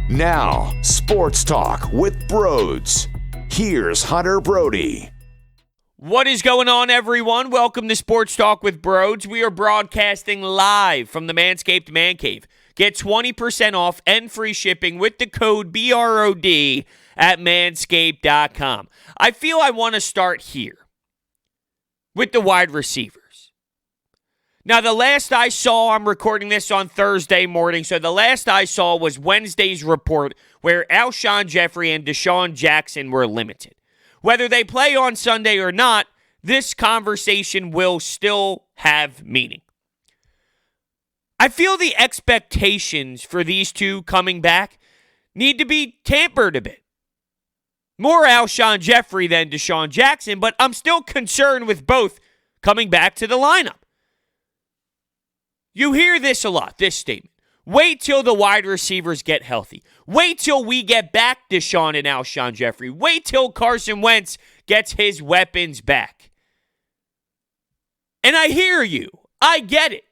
Now, Sports Talk with Broads. Here's Hunter Brody. What is going on, everyone? Welcome to Sports Talk with Broads. We are broadcasting live from the Manscaped Man Cave. Get 20% off and free shipping with the code BROD at manscaped.com. I feel I want to start here with the wide receivers. Now, the last I saw, I'm recording this on Thursday morning, so the last I saw was Wednesday's report where Alshon Jeffrey and Desean Jackson were limited. Whether they play on Sunday or not, this conversation will still have meaning. I feel the expectations for these two coming back need to be tampered a bit. More Alshon Jeffrey than Desean Jackson, but I'm still concerned with both coming back to the lineup. You hear this a lot, this statement. Wait till the wide receivers get healthy. Wait till we get back Desean and Alshon Jeffrey. Wait till Carson Wentz gets his weapons back. And I hear you. I get it.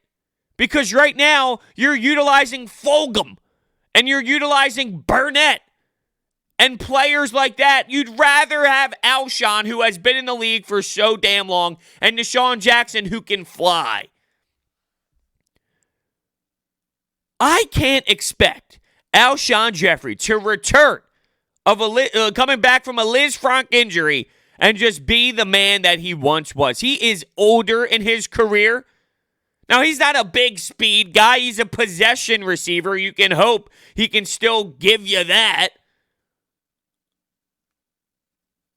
Because right now, you're utilizing Fulgham and you're utilizing Burnett and players like that. You'd rather have Alshon, who has been in the league for so damn long, and Desean Jackson, who can fly. I can't expect Alshon Jeffrey to return coming back from a Liz Frank injury and just be the man that he once was. He is older in his career. Now, he's not a big speed guy. He's a possession receiver. You can hope he can still give you that.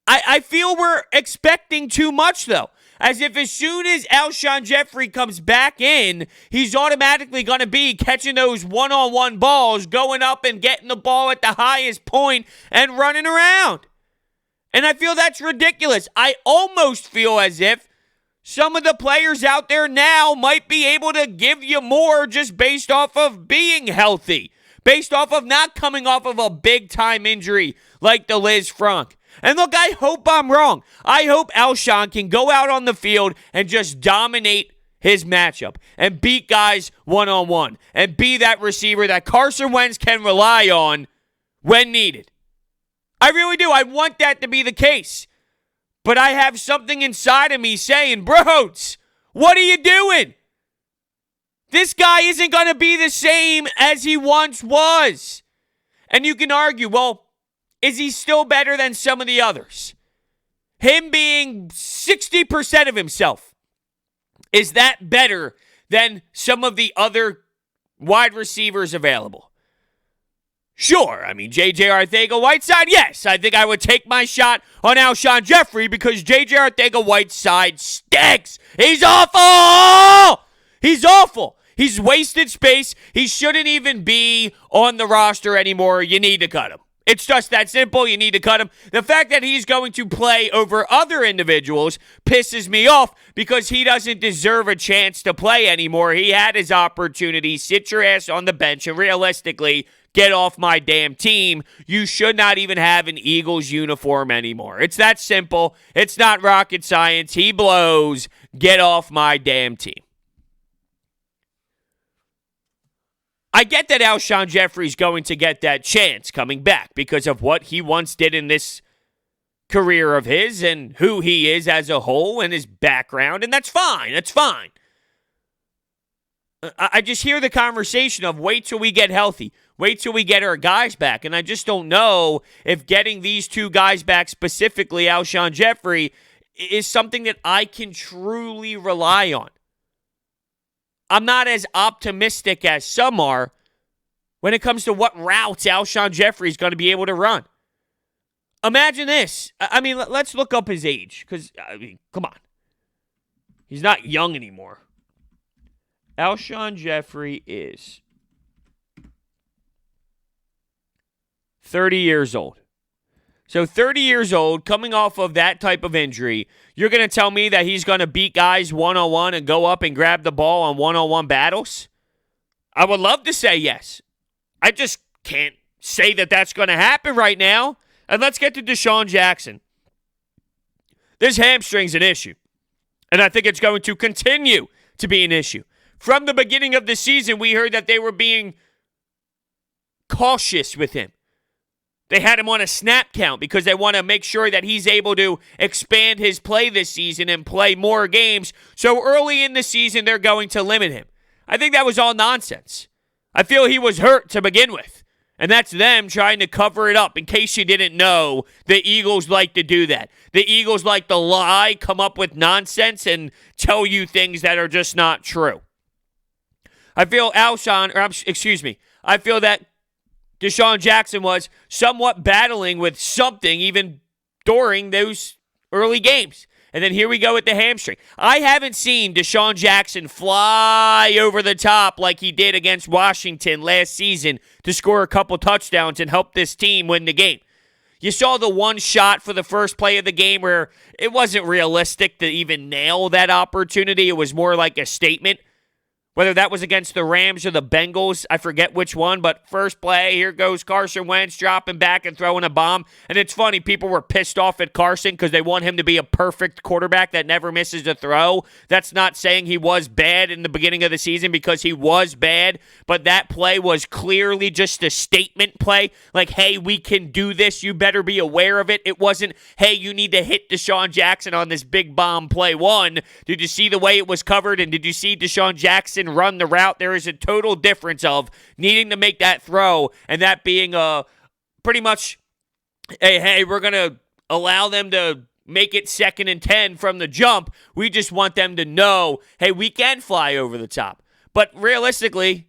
I feel we're expecting too much, though. As if as soon as Alshon Jeffrey comes back in, he's automatically going to be catching those one-on-one balls, going up and getting the ball at the highest point and running around. And I feel that's ridiculous. I almost feel as if some of the players out there now might be able to give you more just based off of being healthy, based off of not coming off of a big-time injury like the Liz Frank. And look, I hope I'm wrong. I hope Alshon can go out on the field and just dominate his matchup and beat guys one-on-one and be that receiver that Carson Wentz can rely on when needed. I really do. I want that to be the case. But I have something inside of me saying, Broads, what are you doing? This guy isn't going to be the same as he once was. And you can argue, well, is he still better than some of the others? Him being 60% of himself, is that better than some of the other wide receivers available? Sure. I mean, J.J. Arcega-Whiteside, yes. I think I would take my shot on Alshon Jeffrey because J.J. Arcega-Whiteside stinks. He's awful! He's awful. He's wasted space. He shouldn't even be on the roster anymore. You need to cut him. It's just that simple. You need to cut him. The fact that he's going to play over other individuals pisses me off because he doesn't deserve a chance to play anymore. He had his opportunity. Sit your ass on the bench and realistically get off my damn team. You should not even have an Eagles uniform anymore. It's that simple. It's not rocket science. He blows. Get off my damn team. I get that Alshon Jeffrey's going to get that chance coming back because of what he once did in this career of his and who he is as a whole and his background, and that's fine. That's fine. I just hear the conversation of wait till we get healthy. Wait till we get our guys back. And I just don't know if getting these two guys back, specifically Alshon Jeffrey, is something that I can truly rely on. I'm not as optimistic as some are when it comes to what routes Alshon Jeffrey is going to be able to run. Imagine this. I mean, let's look up his age because, I mean, come on. He's not young anymore. Alshon Jeffrey is 30 years old. So 30 years old, coming off of that type of injury, you're going to tell me that he's going to beat guys one-on-one and go up and grab the ball on one-on-one battles? I would love to say yes. I just can't say that that's going to happen right now. And let's get to Desean Jackson. This hamstring's an issue. And I think it's going to continue to be an issue. From the beginning of the season, we heard that they were being cautious with him. They had him on a snap count because they want to make sure that he's able to expand his play this season and play more games. So early in the season, they're going to limit him. I think that was all nonsense. I feel he was hurt to begin with. And that's them trying to cover it up. In case you didn't know, the Eagles like to do that. The Eagles like to lie, come up with nonsense, and tell you things that are just not true. I feel I feel that Desean Jackson was somewhat battling with something even during those early games. And then here we go with the hamstring. I haven't seen Desean Jackson fly over the top like he did against Washington last season to score a couple touchdowns and help this team win the game. You saw the one shot for the first play of the game where it wasn't realistic to even nail that opportunity. It was more like a statement. Whether that was against the Rams or the Bengals, I forget which one, but first play, here goes Carson Wentz dropping back and throwing a bomb. And it's funny, people were pissed off at Carson because they want him to be a perfect quarterback that never misses a throw. That's not saying he was bad in the beginning of the season, because he was bad, but that play was clearly just a statement play. Like, hey, we can do this, you better be aware of it. It wasn't, hey, you need to hit Desean Jackson on this big bomb play one. Did you see the way it was covered, and did you see Desean Jackson run the route? There is a total difference of needing to make that throw and that being pretty much hey, we're going to allow them to make it 2nd and 10 from the jump. We just want them to know, hey, we can fly over the top. But realistically,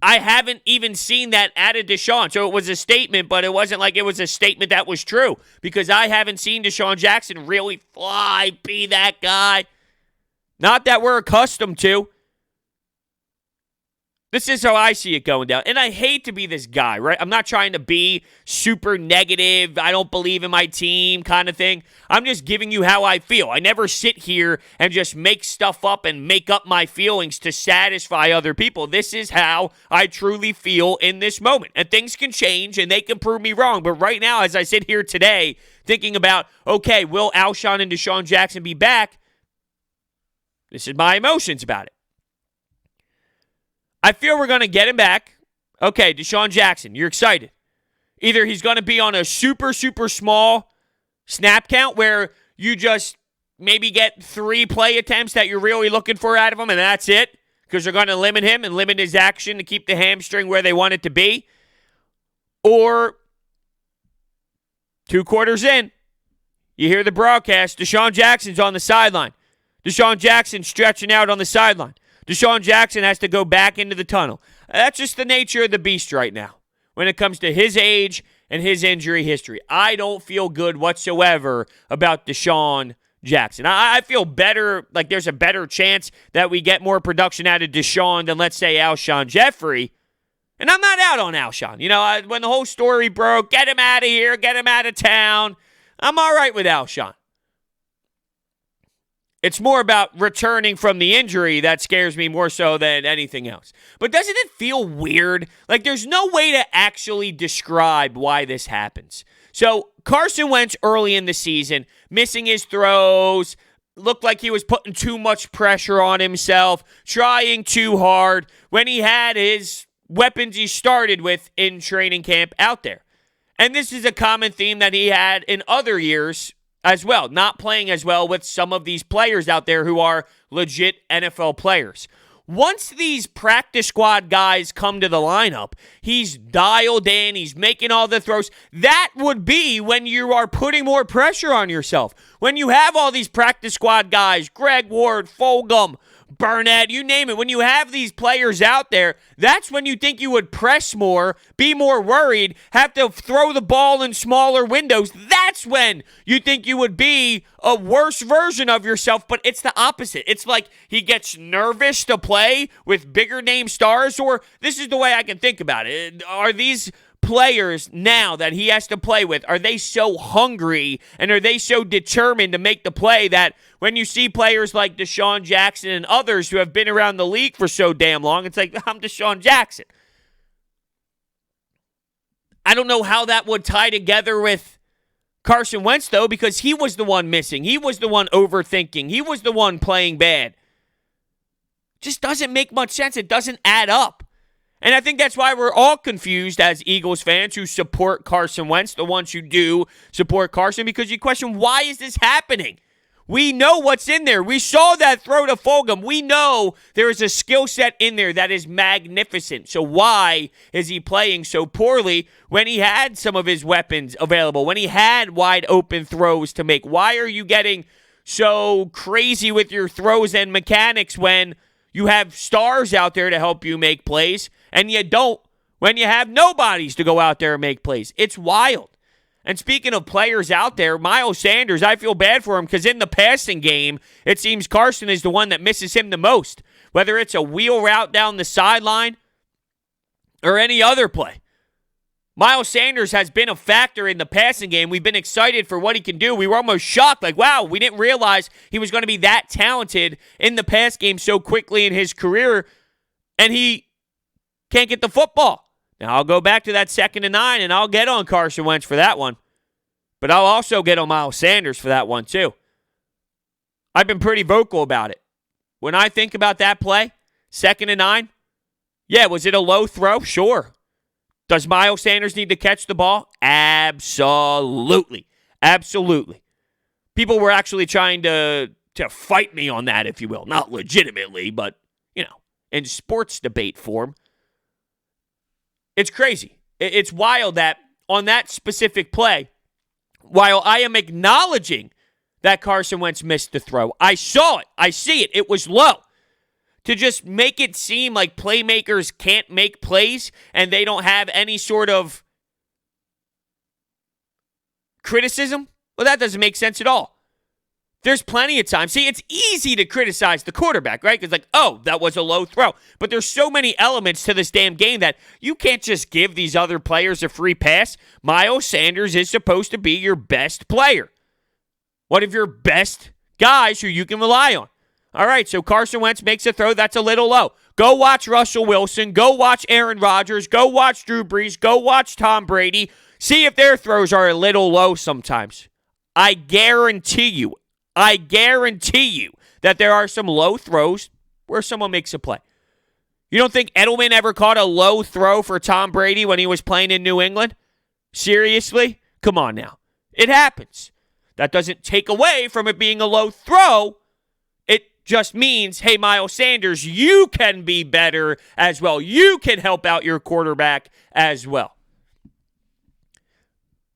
I haven't even seen that out of Desean. So it was a statement, but it wasn't like it was a statement that was true, because I haven't seen Desean Jackson really fly, be that guy. Not that we're accustomed to. This is how I see it going down. And I hate to be this guy, right? I'm not trying to be super negative, I don't believe in my team kind of thing. I'm just giving you how I feel. I never sit here and just make stuff up and make up my feelings to satisfy other people. This is how I truly feel in this moment. And things can change and they can prove me wrong. But right now, as I sit here today, thinking about, okay, will Alshon and Desean Jackson be back? This is my emotions about it. I feel we're going to get him back. Okay, Desean Jackson, you're excited. Either he's going to be on a super, super small snap count where you just maybe get 3 play attempts that you're really looking for out of him, and that's it, because they're going to limit him and limit his action to keep the hamstring where they want it to be. Or 2 quarters in, you hear the broadcast, Desean Jackson's on the sideline. Desean Jackson stretching out on the sideline. Desean Jackson has to go back into the tunnel. That's just the nature of the beast right now when it comes to his age and his injury history. I don't feel good whatsoever about Desean Jackson. I feel better, like there's a better chance that we get more production out of Desean than, let's say, Alshon Jeffrey. And I'm not out on Alshon. You know, when the whole story broke, get him out of here, get him out of town, I'm all right with Alshon. It's more about returning from the injury that scares me more so than anything else. But doesn't it feel weird? Like there's no way to actually describe why this happens. So Carson Wentz early in the season, missing his throws, looked like he was putting too much pressure on himself, trying too hard when he had his weapons he started with in training camp out there. And this is a common theme that he had in other years as well, not playing as well with some of these players out there who are legit NFL players. Once these practice squad guys come to the lineup, he's dialed in, he's making all the throws. That would be when you are putting more pressure on yourself. When you have all these practice squad guys, Greg Ward, Fulgham, Burnett, you name it. When you have these players out there, that's when you think you would press more, be more worried, have to throw the ball in smaller windows. That's when you think you would be a worse version of yourself, but it's the opposite. It's like he gets nervous to play with bigger name stars, or this is the way I can think about it. Are these players now that he has to play with, are they so hungry and are they so determined to make the play that when you see players like Desean Jackson and others who have been around the league for so damn long, it's like, I'm Desean Jackson. I don't know how that would tie together with Carson Wentz, though, because he was the one missing. He was the one overthinking. He was the one playing bad. Just doesn't make much sense. It doesn't add up. And I think that's why we're all confused as Eagles fans who support Carson Wentz, the ones who do support Carson, because you question, why is this happening? We know what's in there. We saw that throw to Fulgham. We know there is a skill set in there that is magnificent. So why is he playing so poorly when he had some of his weapons available, when he had wide open throws to make? Why are you getting so crazy with your throws and mechanics when you have stars out there to help you make plays and you don't when you have nobodies to go out there and make plays? It's wild. And speaking of players out there, Miles Sanders, I feel bad for him because in the passing game, it seems Carson is the one that misses him the most, whether it's a wheel route down the sideline or any other play. Miles Sanders has been a factor in the passing game. We've been excited for what he can do. We were almost shocked, like, wow, we didn't realize he was going to be that talented in the pass game so quickly in his career, and he can't get the football. Now, I'll go back to that 2nd and 9, and I'll get on Carson Wentz for that one. But I'll also get on Miles Sanders for that one, too. I've been pretty vocal about it. When I think about that play, 2nd and 9, yeah, was it a low throw? Sure. Does Miles Sanders need to catch the ball? Absolutely. Absolutely. People were actually trying to fight me on that, if you will. Not legitimately, but, in sports debate form. It's crazy. It's wild that on that specific play, while I am acknowledging that Carson Wentz missed the throw, I saw it. I see it. It was low. To just make it seem like playmakers can't make plays and they don't have any sort of criticism, well, that doesn't make sense at all. There's plenty of time. See, it's easy to criticize the quarterback, right? Because that was a low throw. But there's so many elements to this damn game that you can't just give these other players a free pass. Miles Sanders is supposed to be your best player. One of your best guys who you can rely on. All right, so Carson Wentz makes a throw that's a little low. Go watch Russell Wilson. Go watch Aaron Rodgers. Go watch Drew Brees. Go watch Tom Brady. See if their throws are a little low sometimes. I guarantee you that there are some low throws where someone makes a play. You don't think Edelman ever caught a low throw for Tom Brady when he was playing in New England? Seriously? Come on now. It happens. That doesn't take away from it being a low throw. It just means, hey, Miles Sanders, you can be better as well. You can help out your quarterback as well.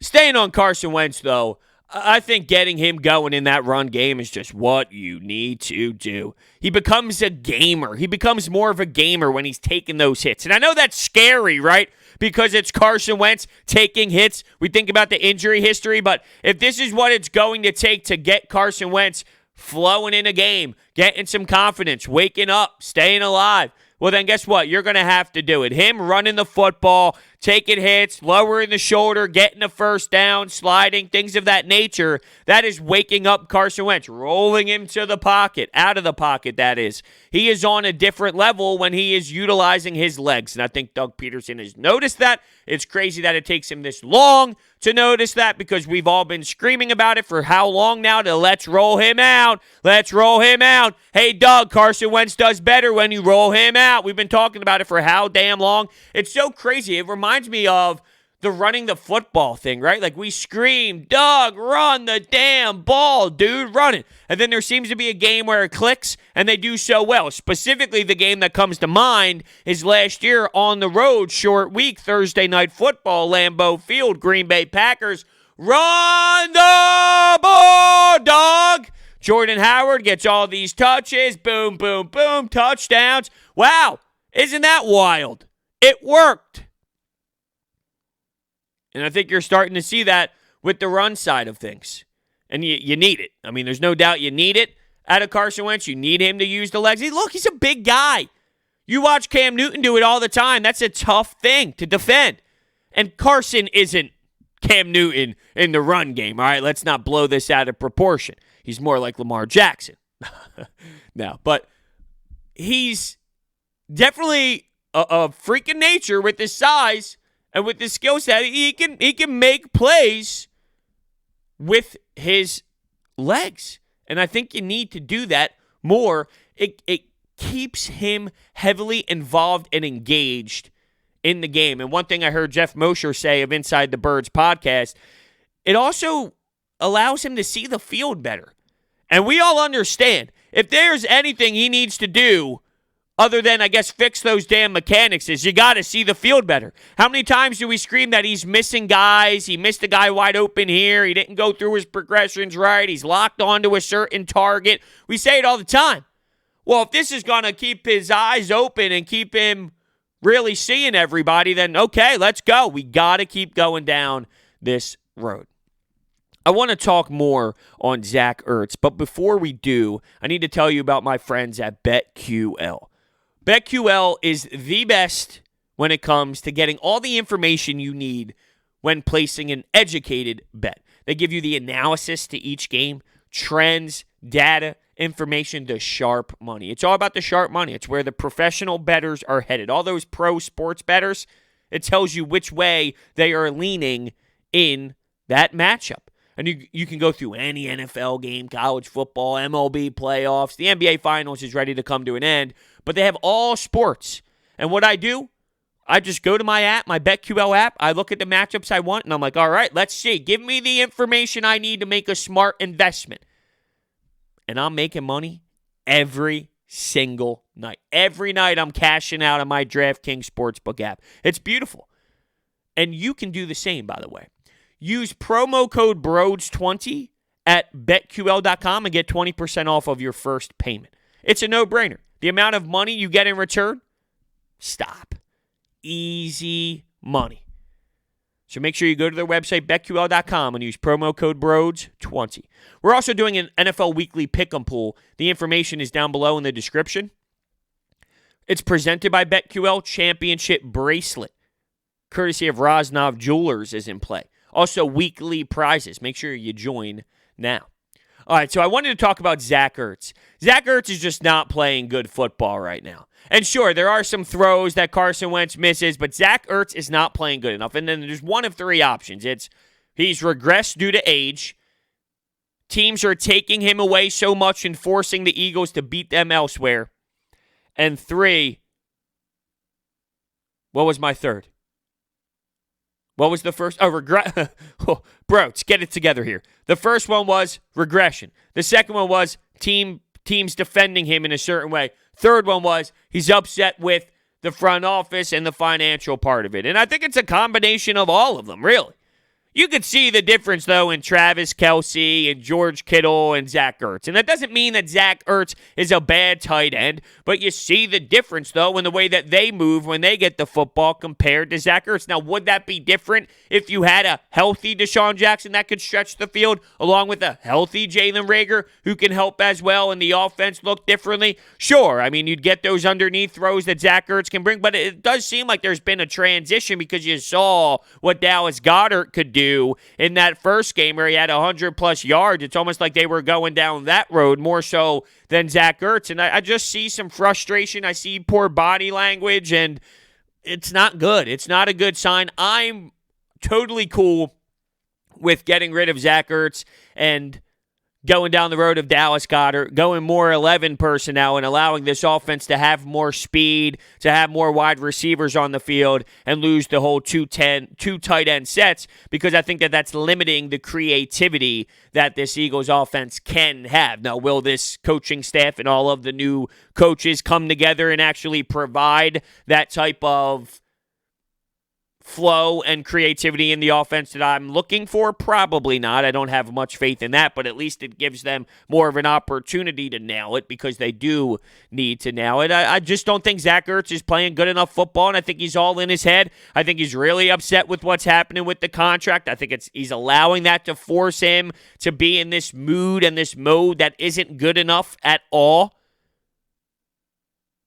Staying on Carson Wentz, though, I think getting him going in that run game is just what you need to do. He becomes a gamer. He becomes more of a gamer when he's taking those hits. And I know that's scary, right? Because it's Carson Wentz taking hits. We think about the injury history, but if this is what it's going to take to get Carson Wentz flowing in a game, getting some confidence, waking up, staying alive, well, then guess what? You're going to have to do it. Him running the football, taking hits, lowering the shoulder, getting a first down, sliding, things of that nature. That is waking up Carson Wentz, rolling him to the pocket, out of the pocket, that is. He is on a different level when he is utilizing his legs, and I think Doug Peterson has noticed that. It's crazy that it takes him this long to notice that because we've all been screaming about it for how long now to let's roll him out. Let's roll him out. Hey, Doug, Carson Wentz does better when you roll him out. We've been talking about it for how damn long. It's so crazy. It reminds me of the running the football thing, right? Like we scream, Doug, run the damn ball, dude, run it. And then there seems to be a game where it clicks and they do so well. Specifically, the game that comes to mind is last year on the road, short week, Thursday night football, Lambeau Field, Green Bay Packers. Run the ball, dog. Jordan Howard gets all these touches. Boom, boom, boom, touchdowns. Wow, isn't that wild? It worked. And I think you're starting to see that with the run side of things. And you need it. I mean, there's no doubt you need it out of Carson Wentz. You need him to use the legs. He's a big guy. You watch Cam Newton do it all the time. That's a tough thing to defend. And Carson isn't Cam Newton in the run game, all right? Let's not blow this out of proportion. He's more like Lamar Jackson. No, but he's definitely a freak of nature with his size. And with his skill set, he can make plays with his legs. And I think you need to do that more. It keeps him heavily involved and engaged in the game. And one thing I heard Jeff Mosher say of Inside the Birds podcast, it also allows him to see the field better. And we all understand, if there's anything he needs to do other than, I guess, fix those damn mechanics, is you got to see the field better. How many times do we scream that he's missing guys? He missed a guy wide open here. He didn't go through his progressions right. He's locked onto a certain target. We say it all the time. Well, if this is going to keep his eyes open and keep him really seeing everybody, then okay, let's go. We got to keep going down this road. I want to talk more on Zach Ertz, but before we do, I need to tell you about my friends at BetQL. BetQL is the best when it comes to getting all the information you need when placing an educated bet. They give you the analysis to each game, trends, data, information, the sharp money. It's all about the sharp money. It's where the professional bettors are headed. All those pro sports bettors, it tells you which way they are leaning in that matchup. And you can go through any NFL game, college football, MLB playoffs. The NBA Finals is ready to come to an end. But they have all sports. And what I do, I just go to my app, my BetQL app. I look at the matchups I want, and I'm like, all right, let's see. Give me the information I need to make a smart investment. And I'm making money every single night. Every night I'm cashing out on my DraftKings Sportsbook app. It's beautiful. And you can do the same, by the way. Use promo code BROADS20 at BetQL.com and get 20% off of your first payment. It's a no-brainer. The amount of money you get in return, stop. Easy money. So make sure you go to their website, BetQL.com, and use promo code BROADS20. We're also doing an NFL Weekly Pick'em Pool. The information is down below in the description. It's presented by BetQL. Championship Bracelet, courtesy of Rosnov Jewelers, is in play. Also, weekly prizes. Make sure you join now. All right, so I wanted to talk about Zach Ertz. Zach Ertz is just not playing good football right now. And sure, there are some throws that Carson Wentz misses, but Zach Ertz is not playing good enough. And then there's one of three options. It's he's regressed due to age. Teams are taking him away so much and forcing the Eagles to beat them elsewhere. And three, what was my third? What was the first? Oh, regret. Oh, bro, let's get it together here. The first one was regression. The second one was teams defending him in a certain way. Third one was he's upset with the front office and the financial part of it. And I think it's a combination of all of them, really. You could see the difference, though, in Travis Kelce and George Kittle and Zach Ertz. And that doesn't mean that Zach Ertz is a bad tight end, but you see the difference, though, in the way that they move when they get the football compared to Zach Ertz. Now, would that be different if you had a healthy Desean Jackson that could stretch the field, along with a healthy Jalen Reagor who can help as well, and the offense look differently? Sure. I mean, you'd get those underneath throws that Zach Ertz can bring, but it does seem like there's been a transition because you saw what Dallas Goedert could do in that first game where he had 100-plus yards. It's almost like they were going down that road more so than Zach Ertz. And I just see some frustration. I see poor body language, and it's not good. It's not a good sign. I'm totally cool with getting rid of Zach Ertz and going down the road of Dallas Goedert, going more 11 personnel and allowing this offense to have more speed, to have more wide receivers on the field, and lose the whole two tight end sets, because I think that that's limiting the creativity that this Eagles offense can have. Now, will this coaching staff and all of the new coaches come together and actually provide that type of flow and creativity in the offense that I'm looking for? Probably not. I don't have much faith in that, but at least it gives them more of an opportunity to nail it, because they do need to nail it. I just don't think Zach Ertz is playing good enough football, and I think he's all in his head. I think he's really upset with what's happening with the contract. I think he's allowing that to force him to be in this mood and this mode that isn't good enough at all.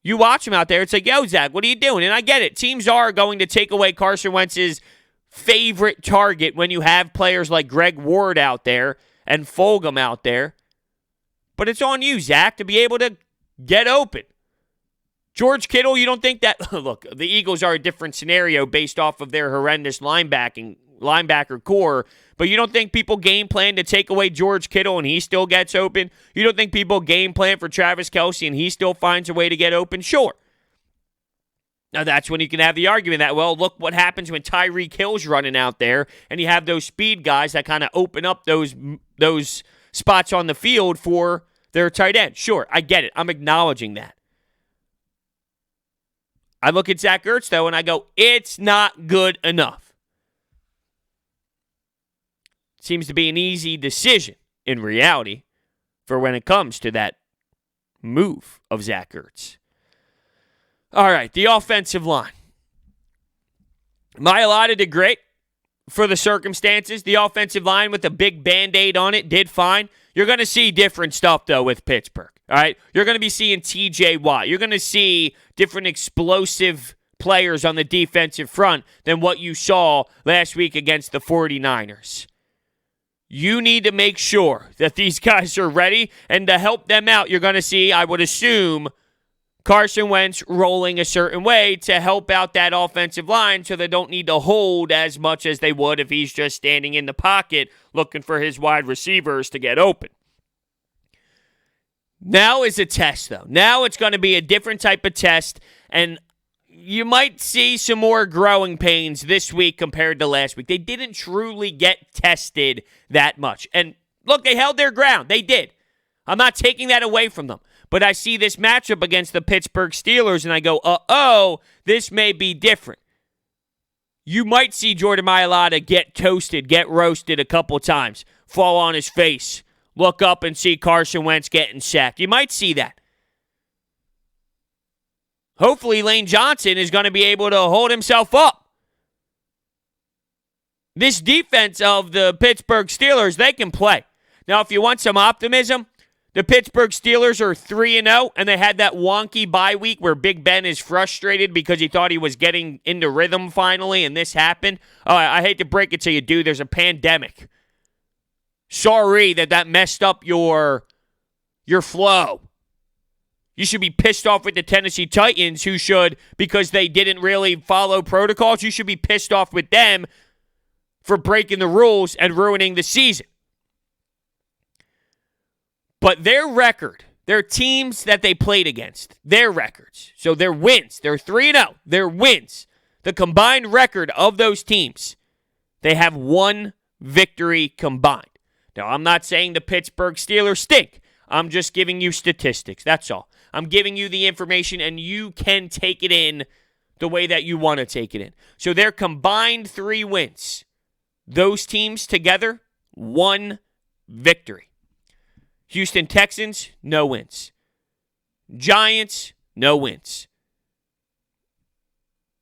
You watch him out there, it's like, yo, Zach, what are you doing? And I get it. Teams are going to take away Carson Wentz's favorite target when you have players like Greg Ward out there and Fulgham out there. But it's on you, Zach, to be able to get open. George Kittle, you don't think that... Look, the Eagles are a different scenario based off of their horrendous linebacker core, but you don't think people game plan to take away George Kittle and he still gets open? You don't think people game plan for Travis Kelce and he still finds a way to get open? Sure. Now, that's when you can have the argument that, well, look what happens when Tyreek Hill's running out there and you have those speed guys that kind of open up those spots on the field for their tight end. Sure, I get it. I'm acknowledging that. I look at Zach Ertz, though, and I go, it's not good enough. Seems to be an easy decision in reality for when it comes to that move of Zach Ertz. All right, the offensive line. Mailata did great for the circumstances. The offensive line with a big Band-Aid on it did fine. You're going to see different stuff, though, with Pittsburgh. All right? You're going to be seeing T.J. Watt. You're going to see different explosive players on the defensive front than what you saw last week against the 49ers. You need to make sure that these guys are ready, and to help them out, you're going to see, I would assume, Carson Wentz rolling a certain way to help out that offensive line so they don't need to hold as much as they would if he's just standing in the pocket looking for his wide receivers to get open. Now is a test, though. Now it's going to be a different type of test, and you might see some more growing pains this week compared to last week. They didn't truly get tested that much. And look, they held their ground. They did. I'm not taking that away from them. But I see this matchup against the Pittsburgh Steelers, and I go, this may be different. You might see Jordan Mailata get toasted, get roasted a couple times, fall on his face, look up and see Carson Wentz getting sacked. You might see that. Hopefully, Lane Johnson is going to be able to hold himself up. This defense of the Pittsburgh Steelers, they can play. Now, if you want some optimism, the Pittsburgh Steelers are 3-0, and they had that wonky bye week where Big Ben is frustrated because he thought he was getting into rhythm finally, and this happened. Oh, I hate to break it to you, dude. There's a pandemic. Sorry that messed up your flow. You should be pissed off with the Tennessee Titans, who should, because they didn't really follow protocols, you should be pissed off with them for breaking the rules and ruining the season. But their record, their teams that they played against, their records, so their wins, they're 3-0, their wins, the combined record of those teams, they have one victory combined. Now, I'm not saying the Pittsburgh Steelers stink. I'm just giving you statistics, that's all. I'm giving you the information, and you can take it in the way that you want to take it in. So their combined 3 wins, those teams together, 1 victory. Houston Texans, no wins. Giants, no wins.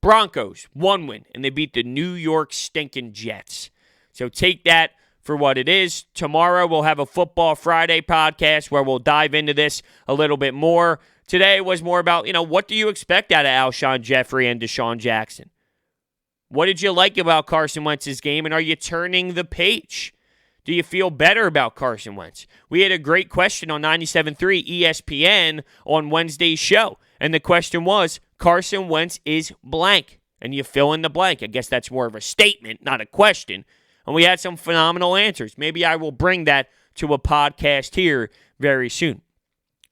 Broncos, 1 win, and they beat the New York stinking Jets. So take that for what it is. Tomorrow we'll have a Football Friday podcast where we'll dive into this a little bit more. Today was more about, what do you expect out of Alshon Jeffrey and Desean Jackson? What did you like about Carson Wentz's game, and are you turning the page? Do you feel better about Carson Wentz? We had a great question on 97.3 ESPN on Wednesday's show, and the question was, Carson Wentz is blank, and you fill in the blank. I guess that's more of a statement, not a question, and we had some phenomenal answers. Maybe I will bring that to a podcast here very soon.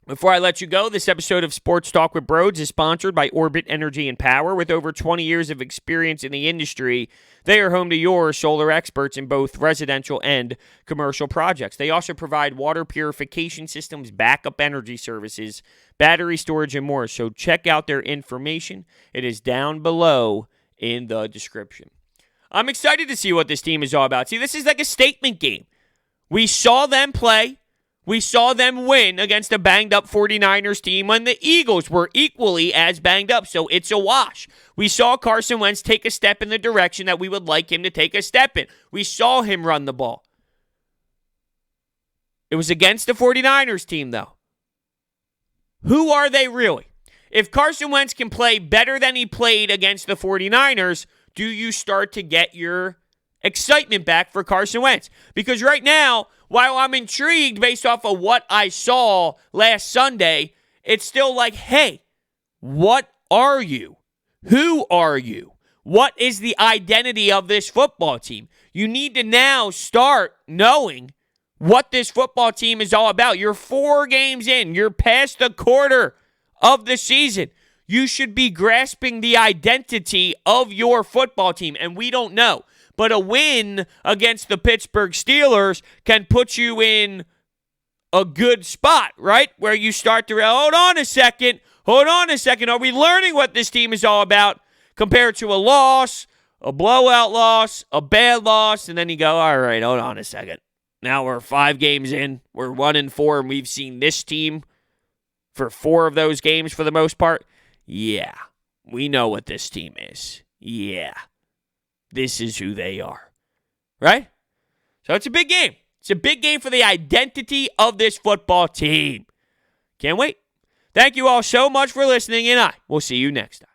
Before I let you go, this episode of Sports Talk with Broads is sponsored by Orbit Energy and Power. With over 20 years of experience in the industry, they are home to your solar experts in both residential and commercial projects. They also provide water purification systems, backup energy services, battery storage, and more. So check out their information. It is down below in the description. I'm excited to see what this team is all about. See, this is like a statement game. We saw them play. We saw them win against a banged-up 49ers team when the Eagles were equally as banged up, so it's a wash. We saw Carson Wentz take a step in the direction that we would like him to take a step in. We saw him run the ball. It was against the 49ers team, though. Who are they really? If Carson Wentz can play better than he played against the 49ers, do you start to get your excitement back for Carson Wentz? Because right now, while I'm intrigued based off of what I saw last Sunday, it's still like, hey, what are you? Who are you? What is the identity of this football team? You need to now start knowing what this football team is all about. You're 4 games in. You're past the quarter of the season. you should be grasping the identity of your football team, and we don't know. But a win against the Pittsburgh Steelers can put you in a good spot, right? Where you start to, hold on a second. Are we learning what this team is all about compared to a loss, a blowout loss, a bad loss? And then you go, all right, hold on a second. Now we're 5 games in. We're 1-4, and we've seen this team for 4 of those games for the most part. Yeah, we know what this team is. Yeah, this is who they are, right? So it's a big game. It's a big game for the identity of this football team. Can't wait. Thank you all so much for listening, and I will see you next time.